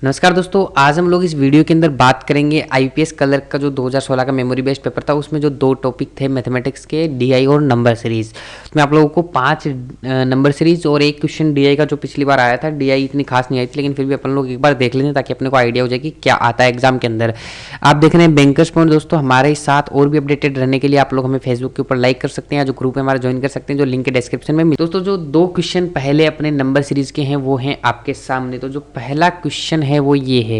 नमस्कार दोस्तों, आज हम लोग इस वीडियो के अंदर बात करेंगे आईपीएस क्लर्क का जो 2016 का मेमोरी बेस्ड पेपर था। उसमें जो दो टॉपिक थे मैथमेटिक्स के, डीआई और नंबर सीरीज। उसमें आप लोगों को 5 नंबर सीरीज और एक क्वेश्चन डीआई का जो पिछली बार आया था। डीआई इतनी खास नहीं आई थी, लेकिन फिर भी अपन लोग एक बार देख लेंगे ताकि अपने को आइडिया हो जाए कि क्या आता है एग्जाम के अंदर। आप देख रहे हैं बैंकर्स पॉइंट। दोस्तों, हमारे साथ और भी अपडेटेड रहने के लिए आप लोग हमें फेसबुक के ऊपर लाइक कर सकते हैं, जो ग्रुप है हमारा ज्वाइन कर सकते हैं, जो लिंक है डिस्क्रिप्शन में। दोस्तों, जो 2 क्वेश्चन पहले अपने नंबर सीरीज के हैं वो हैं आपके सामने। तो जो पहला क्वेश्चन है वो ये है,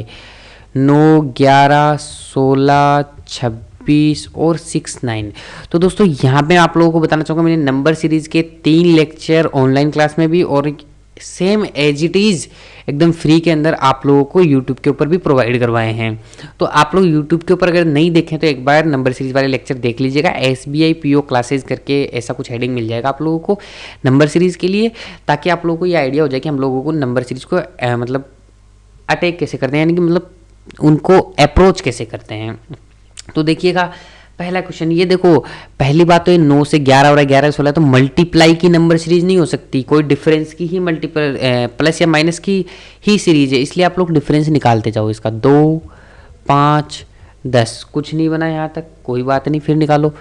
9, 11, 16, 26 और 6, 9। तो दोस्तों यहाँ पे आप लोगों को बताना चाहूँगा, मैंने नंबर सीरीज के 3 लेक्चर ऑनलाइन क्लास में भी और सेम एज इट इज़ एकदम फ्री के अंदर आप लोगों को यूट्यूब के ऊपर भी प्रोवाइड करवाए हैं। तो आप लोग यूट्यूब के ऊपर अगर नहीं देखें तो एक बार नंबर सीरीज वाले लेक्चर देख लीजिएगा। SBI PO क्लासेस करके ऐसा कुछ हेडिंग मिल जाएगा आप लोगों को नंबर सीरीज के लिए, ताकि आप लोगों को ये आइडिया हो जाए कि हम लोगों को नंबर सीरीज को मतलब अटैक कैसे करते हैं, यानी कि मतलब उनको अप्रोच कैसे करते हैं। तो देखिएगा पहला क्वेश्चन, ये देखो पहली बात तो ये 9 से 11 और 11 से 16 तो मल्टीप्लाई की नंबर सीरीज नहीं हो सकती, कोई डिफरेंस की ही मल्टीपल प्लस या माइनस की ही सीरीज है। इसलिए आप लोग डिफरेंस निकालते जाओ इसका। 2, 5, 10 कुछ नहीं बना यहाँ तक, कोई बात नहीं, फिर निकालो।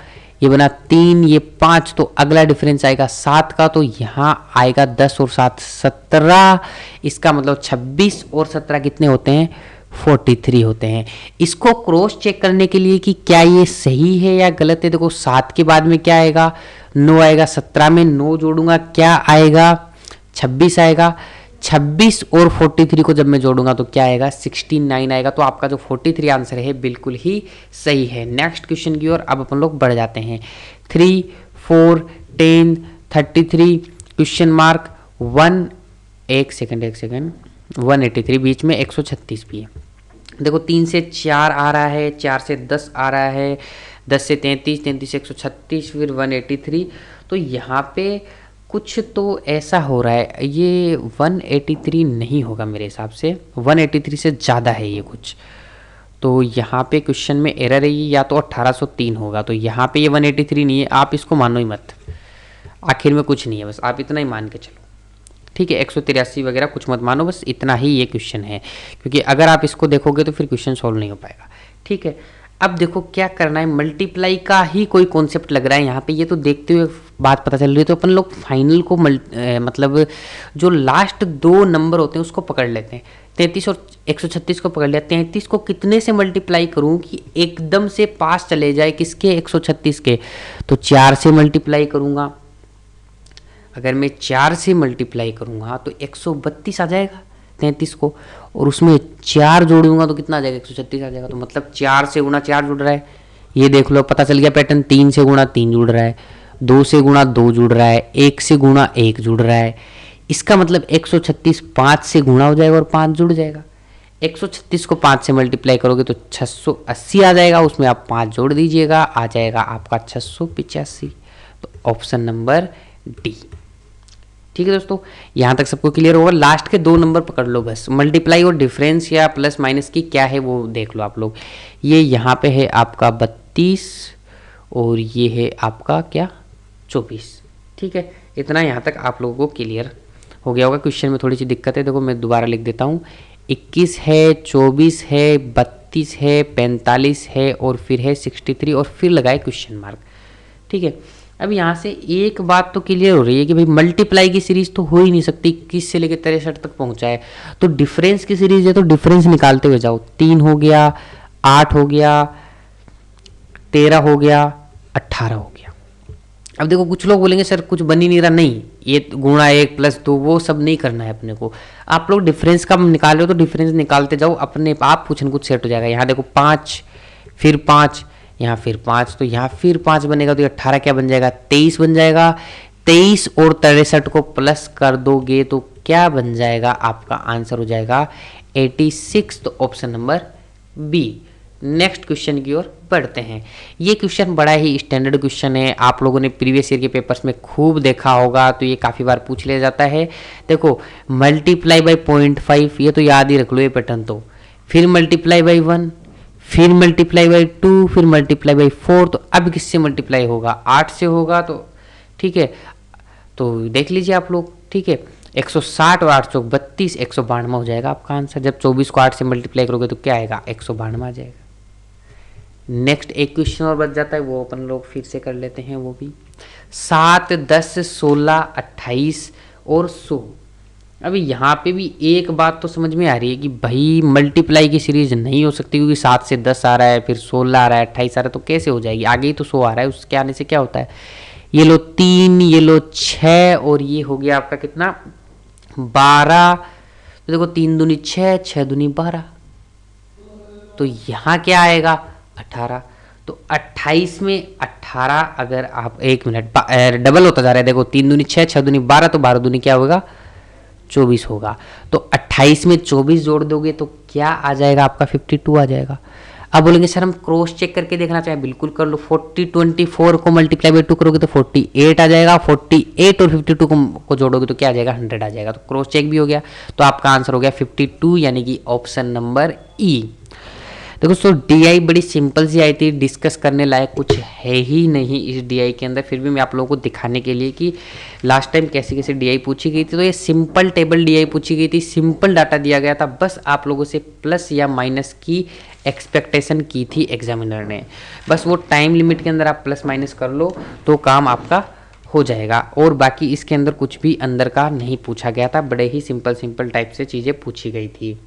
ये बना 3, ये 5, तो अगला डिफरेंस आएगा 7 का, तो यहाँ आएगा 10 और 7 17। इसका मतलब 26 और 17 कितने होते हैं? 43 होते हैं। इसको क्रॉस चेक करने के लिए कि क्या ये सही है या गलत है, देखो 7 के बाद में क्या आएगा? 9 आएगा। 17 में 9 जोड़ूंगा क्या आएगा? 26 आएगा। 26 और 43 को जब मैं जोड़ूंगा तो क्या आएगा? 69 आएगा। तो आपका जो 43 आंसर है बिल्कुल ही सही है। नेक्स्ट क्वेश्चन की ओर अब अपन लोग बढ़ जाते हैं। 3, 4, 10, 33 क्वेश्चन मार्क 1, एक सेकंड 183 बीच में 136 भी है। देखो 3 से 4 आ रहा है, 4 से 10 आ रहा है, 10 से 33, 33 से 136, फिर 183। तो यहाँ पे कुछ तो ऐसा हो रहा है, ये 183 नहीं होगा मेरे हिसाब से, 183 से ज़्यादा है ये कुछ। तो यहाँ पे क्वेश्चन में एरर है, ये या तो 1803 होगा। तो यहाँ पे ये 183 नहीं है, आप इसको मानो ही मत, आखिर में कुछ नहीं है, बस आप इतना ही मान के चलो, ठीक है। 183 वगैरह कुछ मत मानो, बस इतना ही ये क्वेश्चन है, क्योंकि अगर आप इसको देखोगे तो फिर क्वेश्चन सॉल्व नहीं हो पाएगा, ठीक है। अब देखो क्या करना है, मल्टीप्लाई का ही कोई कॉन्सेप्ट लग रहा है यहाँ पे। ये तो देखते हुए बात पता चल रही है, तो अपन लोग फाइनल को मतलब जो लास्ट 2 नंबर होते हैं उसको पकड़ लेते हैं। 33 और 136 को पकड़ लिया। 33 को कितने से मल्टीप्लाई करूँ कि एकदम से पास चले जाए किसके? 136 के। तो 4 से मल्टीप्लाई करूँगा। अगर मैं 4 से मल्टीप्लाई करूँगा तो 132 आ जाएगा 33 को, और उसमें 4 जोड़ूंगा तो कितना आ जाएगा? 136 आ जाएगा। तो मतलब 4 से गुणा 4 जुड़ रहा है, ये देख लो, पता चल गया पैटर्न। 3 से गुणा 3 जुड़ रहा है, 2 से गुणा 2 जुड़ रहा है, 1 से गुणा 1 जुड़ रहा है। इसका मतलब 136 5 से गुणा हो जाएगा और 5 जुड़ जाएगा। 136 को 5 से मल्टीप्लाई करोगे तो 680 आ जाएगा, उसमें आप 5 जोड़ दीजिएगा, आ जाएगा आपका 685। तो ऑप्शन नंबर डी, ठीक है दोस्तों। यहाँ तक सबको क्लियर होगा। लास्ट के 2 नंबर पकड़ लो बस, मल्टीप्लाई और डिफरेंस या प्लस माइनस की क्या है वो देख लो आप लोग। ये यहाँ पे है आपका 32 और ये है आपका क्या? 24, ठीक है। इतना यहाँ तक आप लोगों को क्लियर हो गया होगा। क्वेश्चन में थोड़ी सी दिक्कत है, देखो मैं दोबारा लिख देता हूँ। 21 है, 24 है, 32 है, 45 है और फिर है 63 और फिर लगाए क्वेश्चन मार्क, ठीक है। अब यहाँ से एक बात तो क्लियर हो रही है कि भाई मल्टीप्लाई की सीरीज तो हो ही नहीं सकती, 21 से लेकर 63 तक पहुँचा है। तो डिफरेंस की सीरीज है, तो डिफरेंस निकालते हुए जाओ। 3 हो गया, 8 हो गया, 13 हो गया, 18 हो गया। अब देखो कुछ लोग बोलेंगे सर कुछ बन ही नहीं रहा, नहीं, ये गुणा 1 प्लस 2 वो सब नहीं करना है अपने को। आप लोग डिफरेंस का निकाल रहे हो तो डिफरेंस निकालते जाओ, अपने आप कुछ न कुछ सेट हो जाएगा। यहाँ देखो 5, फिर 5, यहाँ फिर 5, तो यहाँ फिर 5 बनेगा, तो 18 क्या बन जाएगा? 23 बन जाएगा। 23 और 63 को प्लस कर दोगे तो क्या बन जाएगा? आपका आंसर हो जाएगा 86। तो option number B. Next question की ओर बढ़ते हैं। ये क्वेश्चन बड़ा ही स्टैंडर्ड क्वेश्चन है, आप लोगों ने प्रीवियस ईयर के पेपर्स में खूब देखा होगा, तो ये काफ़ी बार पूछ लिया जाता है। देखो मल्टीप्लाई बाई 0.5, ये तो याद ही रख लो ये पैटर्न। तो फिर मल्टीप्लाई बाई 1, फिर मल्टीप्लाई बाई 2, फिर मल्टीप्लाई बाई 4। तो अब किससे मल्टीप्लाई होगा? 8 से होगा। तो ठीक है, तो देख लीजिए आप लोग, ठीक है। 160 और 8 चौक 32, 192 हो जाएगा आपका आंसर। जब 24 को 8 से मल्टीप्लाई करोगे तो क्या आएगा, 192 आ जाएगा। नेक्स्ट एक क्वेश्चन और बच जाता है, वो अपन लोग फिर से कर लेते हैं। वो भी 7, 10, 16, 28 और 100। अभी यहाँ पे भी एक बात तो समझ में आ रही है कि भाई मल्टीप्लाई की सीरीज नहीं हो सकती, क्योंकि 7 से 10 आ रहा है, फिर 16 आ रहा है, 28 आ रहा है, तो कैसे हो जाएगी। आगे ही तो 100 आ रहा है, उसके आने से क्या होता है, ये लो 3, ये लो 6 और ये हो गया आपका कितना 12। तो देखो 3 दूनी 6, 6 दूनी 12, तो यहाँ क्या आएगा 18। तो 28 में 18 अगर आप, एक मिनट, डबल होता जा रहा है, देखो 3 दूनी 6, 6 दूनी 12, तो 12 दूनी क्या होगा 24 होगा। तो 28 में 24 जोड़ दोगे तो क्या आ जाएगा आपका 52 आ जाएगा। अब बोलेंगे सर हम क्रॉस चेक करके देखना चाहें, बिल्कुल कर लो। 40, 24 को मल्टीप्लाई बाई 2 करोगे तो 48 आ जाएगा। 48 और 52 को जोड़ोगे तो क्या आ जाएगा 100 आ जाएगा। तो क्रॉस चेक भी हो गया, तो आपका आंसर हो गया 52, यानी कि ऑप्शन नंबर ई। देखो दोस्तों डीआई बड़ी सिंपल सी आई थी, डिस्कस करने लायक कुछ है ही नहीं इस डीआई के अंदर। फिर भी मैं आप लोगों को दिखाने के लिए कि लास्ट टाइम कैसे कैसे डीआई पूछी गई थी, तो ये सिंपल टेबल डीआई पूछी गई थी, सिंपल डाटा दिया गया था, बस आप लोगों से प्लस या माइनस की एक्सपेक्टेशन की थी एग्जामिनर ने। बस वो टाइम लिमिट के अंदर आप प्लस माइनस कर लो तो काम आपका हो जाएगा। और बाकी इसके अंदर कुछ भी अंदर का नहीं पूछा गया था, बड़े ही सिंपल टाइप से चीज़ें पूछी गई थी।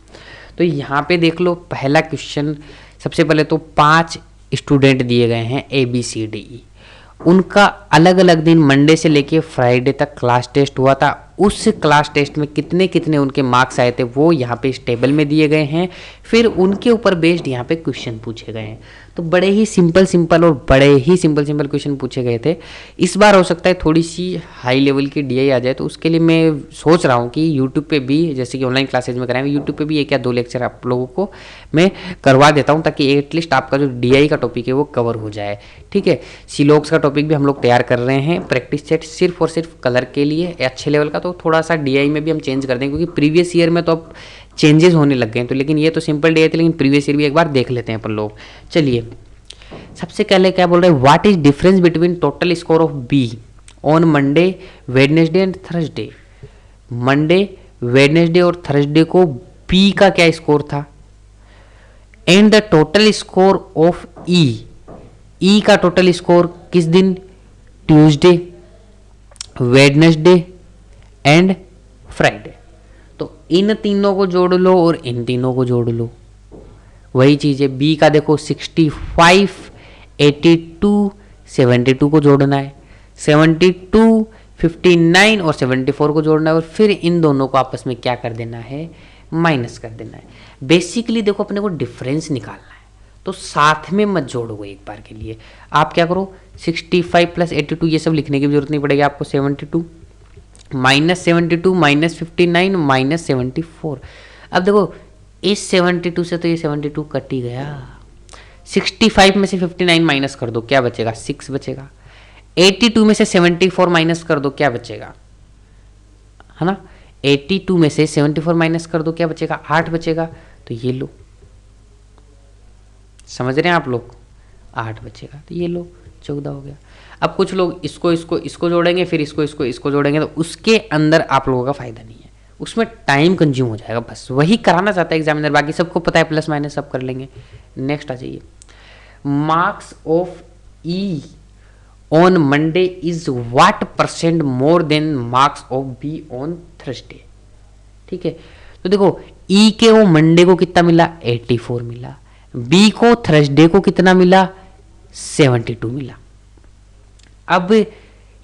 तो यहाँ पे देख लो पहला क्वेश्चन, सबसे पहले तो 5 स्टूडेंट दिए गए हैं ABCDE, उनका अलग अलग दिन मंडे से लेके फ्राइडे तक क्लास टेस्ट हुआ था। उस क्लास टेस्ट में कितने कितने उनके मार्क्स आए थे वो यहाँ पे इस टेबल में दिए गए हैं, फिर उनके ऊपर बेस्ड यहाँ पे क्वेश्चन पूछे गए हैं। तो बड़े ही सिंपल और बड़े ही सिंपल क्वेश्चन पूछे गए थे। इस बार हो सकता है थोड़ी सी हाई लेवल की डीआई आ जाए, तो उसके लिए मैं सोच रहा हूँ कि यूट्यूब पे भी, जैसे कि ऑनलाइन क्लासेज में कराएंगे, यूट्यूब पे भी 1 या 2 लेक्चर आप लोगों को मैं करवा देता हूँ, ताकि एटलीस्ट आपका जो डीआई का टॉपिक है वो कवर हो जाए। ठीक है, सिलोक्स का टॉपिक भी हम लोग तैयार कर रहे हैं, प्रैक्टिस सेट सिर्फ और सिर्फ कलर के लिए अच्छे लेवल का। तो थोड़ा सा डीआई में भी हम चेंज कर देंगे, क्योंकि प्रीवियस ईयर में तो अब चेंजेस होने लग गए हैं। तो लेकिन ये तो सिंपल डीआई थी, लेकिन प्रीवियस ईयर भी एक बार देख लेते हैं अपन लोग। चलिए सबसे पहले क्या बोल रहे हैं, what is difference between total score of B on Monday, Wednesday and Thursday. Monday, Wednesday और थर्सडे को बी का क्या स्कोर था, and the total score of E का टोटल स्कोर किस दिन, ट्यूसडे, वेडनेसडे एंड फ्राइडे। तो इन तीनों को जोड़ लो और इन तीनों को जोड़ लो, वही चीज है। बी का देखो 65, 82, 72 को जोड़ना है, 72, 59 और 74 को जोड़ना है, और फिर इन दोनों को आपस में क्या कर देना है, माइनस कर देना है। बेसिकली देखो अपने को डिफरेंस निकालना है, तो साथ में मत जोड़ो एक बार के लिए। आप क्या करो, 65 प्लस 82 ये सब लिखने की जरूरत नहीं पड़ेगी आपको। 72 माइनस 72 माइनस 59 माइनस 74। अब देखो इस 72 से तो ये 72 कट ही गया। 65 में से 59 माइनस कर दो, क्या बचेगा 6 बचेगा। 82 में से 74 माइनस कर दो, क्या बचेगा, है ना। 82 में से 74 माइनस कर दो, क्या बचेगा 8 बचेगा। तो ये लो, समझ रहे हैं आप लोग, 8 बचेगा। तो ये लो 14 हो गया। अब कुछ लोग इसको जोड़ेंगे, फिर इसको जोड़ेंगे, तो उसके अंदर आप लोगों का फायदा नहीं है, उसमें टाइम कंज्यूम हो जाएगा। बस वही कराना चाहता है एग्जामिनर, बाकी सबको पता है प्लस माइनस सब कर लेंगे। नेक्स्ट आ जाइए, marks of E on Monday is what percent more than marks of B on Thursday. ठीक है, तो देखो ई के वो मंडे को कितना मिला, 84 मिला, बी को थर्सडे को कितना मिला, 72 मिला। अब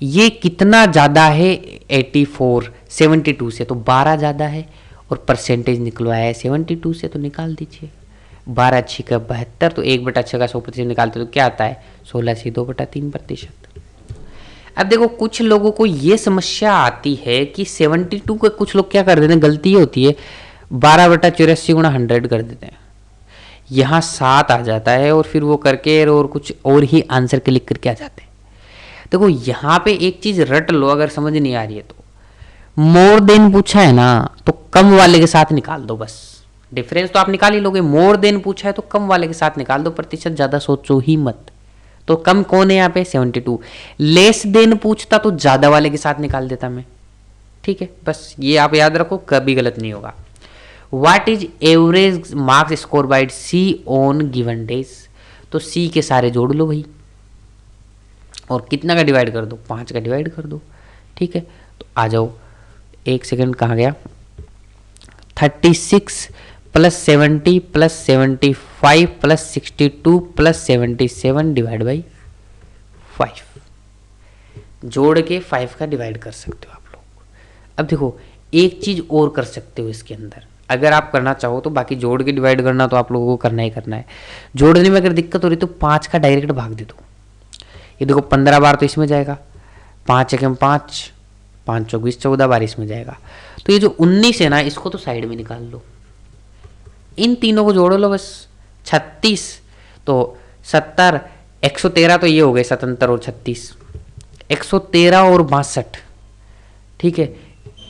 ये कितना ज्यादा है, 84 72 से, तो 12 ज्यादा है, और परसेंटेज निकलवाया है 72 से, तो निकाल दीजिए। 12 अच्छी का 72, तो 1/6 का 100% निकालते तो क्या आता है, 16 से 2/3%। अब देखो कुछ लोगों को ये समस्या आती है कि 72 का कुछ लोग क्या कर देते हैं, गलती ये होती है 12/84 गुणा 100 कर देते हैं, यहाँ 7 आ जाता है, और फिर वो करके और कुछ और ही आंसर के लिख करके आ जाते हैं। देखो यहाँ पे एक चीज रट लो, अगर समझ नहीं आ रही है तो, मोर देन पूछा है ना, तो कम वाले के साथ निकाल दो। बस डिफरेंस तो आप निकाल ही लोगे। मोर देन पूछा है तो कम वाले के साथ निकाल दो, प्रतिशत ज्यादा सोचो ही मत। तो कम कौन है यहाँ पे, 72। लेस देन पूछता तो ज्यादा वाले के साथ निकाल देता मैं, ठीक है, बस ये आप याद रखो, कभी गलत नहीं होगा। What is average marks score by C on given days, तो सी के सारे जोड़ लो भाई और कितना का डिवाइड कर दो, 5 का डिवाइड कर दो, ठीक है। तो आ जाओ, एक सेकंड कहाँ गया, 36 plus 70 plus 75 plus 62 plus 77 divide by 5, जोड़ के 5 का डिवाइड कर सकते हो आप लोग। अब देखो एक चीज़ और कर सकते हो इसके अंदर, अगर आप करना चाहो तो, बाकी जोड़ के डिवाइड करना तो आप लोगों को करना ही करना है। जोड़ने में अगर दिक्कत हो रही तो 5 का डायरेक्ट भाग दे दो। ये देखो 15 बार तो इसमें जाएगा, 5 एकम 5, 5 चौक 20, 14 बार इसमें जाएगा। तो ये जो 19 है ना, इसको तो साइड में निकाल लो, इन तीनों को जोड़ लो बस। 36 तो 70, 113 तो ये हो गए 77 और 36, 113 और 62, ठीक है,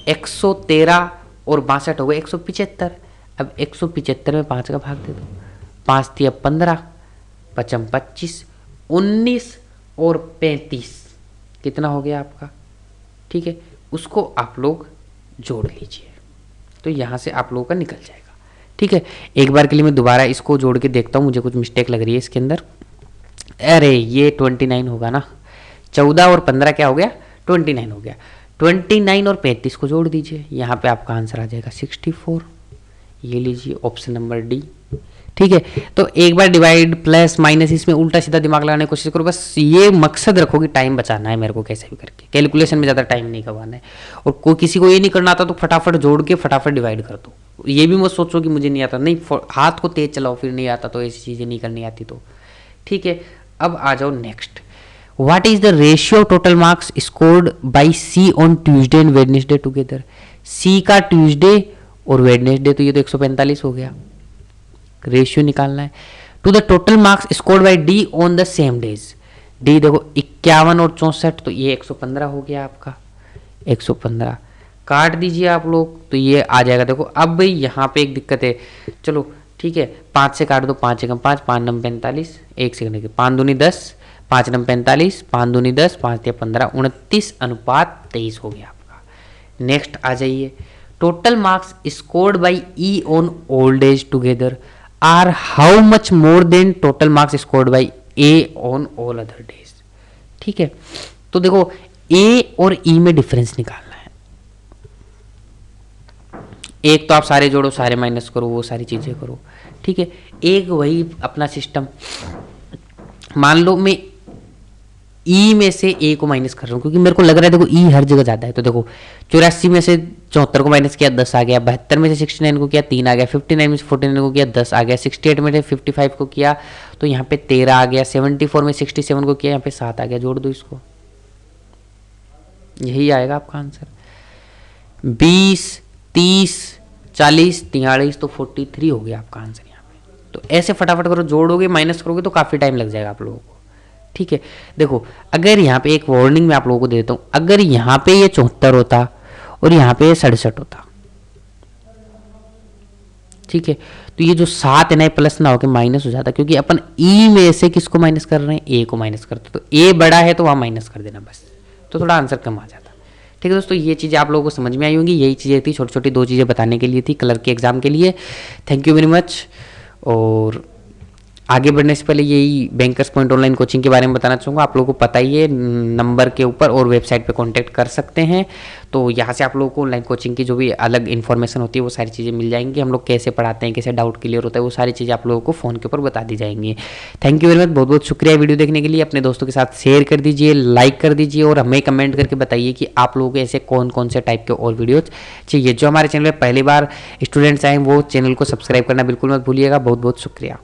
113 और 62 हो गए 175। अब 175 में 5 का भाग दे दो, 5 तिया 15, 5 25, 19 और 35 कितना हो गया आपका, ठीक है, उसको आप लोग जोड़ लीजिए, तो यहाँ से आप लोगों का निकल जाएगा, ठीक है। एक बार के लिए मैं दोबारा इसको जोड़ के देखता हूँ, मुझे कुछ मिस्टेक लग रही है इसके अंदर। अरे ये 29 होगा ना, 14 और 15 क्या हो गया, 29 हो गया। 29 और 35 को जोड़ दीजिए, यहाँ पे आपका आंसर आ जाएगा 64। ये लीजिए ऑप्शन नंबर डी, ठीक है। तो एक बार डिवाइड प्लस माइनस इसमें उल्टा सीधा दिमाग लगाने की कोशिश करो, बस ये मकसद रखो कि टाइम बचाना है मेरे को कैसे भी करके, कैलकुलेशन में ज़्यादा टाइम नहीं गंवाना है। और कोई किसी को ये नहीं करना आता तो फटाफट जोड़ के फटाफट डिवाइड कर दो। ये भी मत सोचो कि मुझे नहीं आता, नहीं, हाथ को तेज चलाओ, फिर नहीं आता तो ऐसी चीज़ें नहीं करनी आती तो, ठीक है। अब आ जाओ next, what is the ratio of total marks scored by C on Tuesday and Wednesday together. C का ट्यूसडे और वेडनेसडे, तो ये तो 145 हो गया, रेशियो निकालना है। To the total marks scored by D on the same days, D देखो 51 और 64, तो ये 115 हो गया आपका, 115 काट दीजिए आप लोग, तो ये आ जाएगा। देखो अब भाई यहाँ पे एक दिक्कत है, चलो ठीक है, 5 से काट दो, 5 एकम 5, 5 नम 45, एक सेकंड के 5 दूनी 10, 5 नम 45, 5 दूनी 10, 5 तिया 15, 29:23 हो गया आपका। नेक्स्ट आ जाइए, total marks scored by E on all days together are how much more than total marks scored by A on all other days, ठीक है। तो देखो ए और ई में डिफरेंस निकालना है, एक तो आप सारे जोड़ो, सारे माइनस करो, वो सारी चीजें करो, ठीक है। एक वही अपना सिस्टम, मान लो मैं ई में से ए को माइनस कर रहा हूँ क्योंकि मेरे को लग रहा है देखो ई हर जगह जाता है, तो देखो 84 में से 74 को माइनस किया 10 आ गया, 72 में से 69 को किया 3 आ गया, 59 में से 49 को किया 10 आ गया, 68 में से 55 को किया तो यहाँ पे 13 आ गया, 74 में 67 को किया यहाँ पे 7 आ गया, जोड़ दो इसको, यही आएगा आपका आंसर। 20, 30, 40, 43 तो 43 हो गया आपका आंसर यहाँ पे। तो ऐसे फटाफट करो, जोड़ोगे माइनस करोगे तो काफ़ी टाइम लग जाएगा आप लोगों को, ठीक है। देखो अगर यहाँ पे एक वार्निंग मैं आप लोगों को दे देता हूँ, अगर यहाँ पे ये 74 होता और यहाँ पे ये 67 होता, ठीक है, तो ये जो 7 है ना प्लस ना होकर माइनस हो जाता, क्योंकि अपन ई में से किसको माइनस कर रहे हैं, ए को माइनस करते, तो ए बड़ा है तो वहाँ माइनस कर देना बस, तो थोड़ा आंसर कम आ जाता। ठीक है दोस्तों, ये चीज़ें आप लोगों को समझ में आई होंगी, यही चीज़ें थी, छोटी छोटी 2 चीज़ें बताने के लिए थी कलर के एग्जाम के लिए। Thank you very much. और आगे बढ़ने से पहले यही बैंकर्स पॉइंट ऑनलाइन कोचिंग के बारे में बताना चाहूँगा, आप लोगों को पता ही है, नंबर के ऊपर और वेबसाइट पे कांटेक्ट कर सकते हैं, तो यहाँ से आप लोगों को ऑनलाइन कोचिंग की जो भी अलग इन्फॉर्मेशन होती है वो सारी चीज़ें मिल जाएंगी, हम लोग कैसे पढ़ाते हैं, कैसे डाउट क्लियर होता है, वो सारी चीज़ें आप लोगों को फ़ोन के ऊपर बता दी जाएंगी। थैंक यू वेरी मच, बहुत बहुत शुक्रिया वीडियो देखने के लिए। अपने दोस्तों के साथ शेयर कर दीजिए, लाइक कर दीजिए और हमें कमेंट करके बताइए कि आप लोगों को ऐसे कौन कौन से टाइप के और वीडियोज़ चाहिए। जो हमारे चैनल पर पहली बार स्टूडेंट्स आए वो चैनल को सब्सक्राइब करना बिल्कुल मत भूलिएगा। बहुत बहुत शुक्रिया।